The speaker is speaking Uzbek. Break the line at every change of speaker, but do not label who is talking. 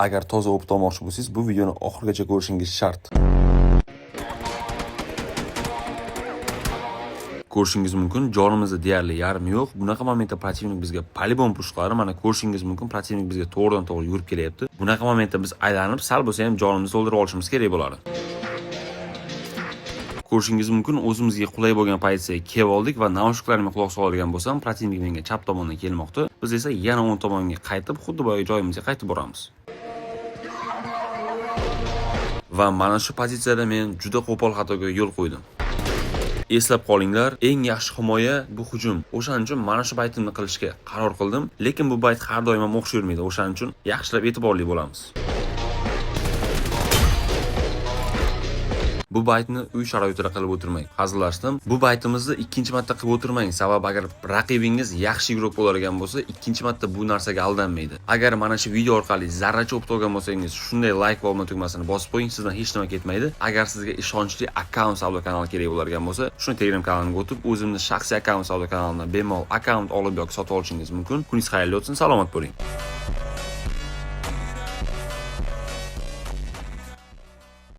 Agar toza o'pib olmoqchi bo'lsangiz, bu videoni oxirigacha ko'rishingiz shart. Ko'rishingiz mumkin, jonimizda deyarli yarim yo'q. Bunaqa momentda protivnik bizga polibon push qiladi. Mana ko'rishingiz mumkin, protivnik bizga to'g'ridan-to'g'ri yurib kelyapti. Bunaqa momentda biz aylanib, sal bo'lsa ham jonimizni to'ldirib olishimiz kerak bo'ladi. Ko'rishingiz mumkin, o'zimizga qulay bo'lgan pozitsiyaga kelib oldik va naushniklarimga quloq soladigan bo'lsam, protivnik menga chap tomondan kelmoqda. Biz esa yana o'ng tomonga qaytib, xuddi boya joyimizga qaytib boramiz. Va mana shu pozitsiyada men juda qo'pol xatoga yo'l qo'ydim. Eslab qolinglar, eng yaxshi himoya bu hujum. O'shaning uchun mana shu baytimni qilishga qaror qildim, lekin bu bayt har doim ham o'xshavermaydi. O'shaning uchun yaxshilab e'tiborli bo'lamiz. Bu baytni uy sharoitida qilib o'tirmang. Hazillashdim. Bu baytimizni ikkinchi marta qilib o'tirmang. Sababi agar raqibingiz yaxshi igrok bo'ladigan bo'lsa, ikkinchi marta bu narsaga aldanmaydi. Agar mana shu video orqali zarracha o'pib olgan bo'lsangiz, shunday like va obuna tugmasini bosib qo'ying, sizdan hech nima ketmaydi. Agar sizga ishonchli akkaunt savdo kanali kerak bo'ladigan bo'lsa, shuni Telegram kanaliga o'tib, o'zimning shaxsiy akkaunt savdo kanalidan bemalol akkaunt olib yoki sotib olishingiz mumkin. Kuningiz xayrli o'tsin, salomat bo'ling.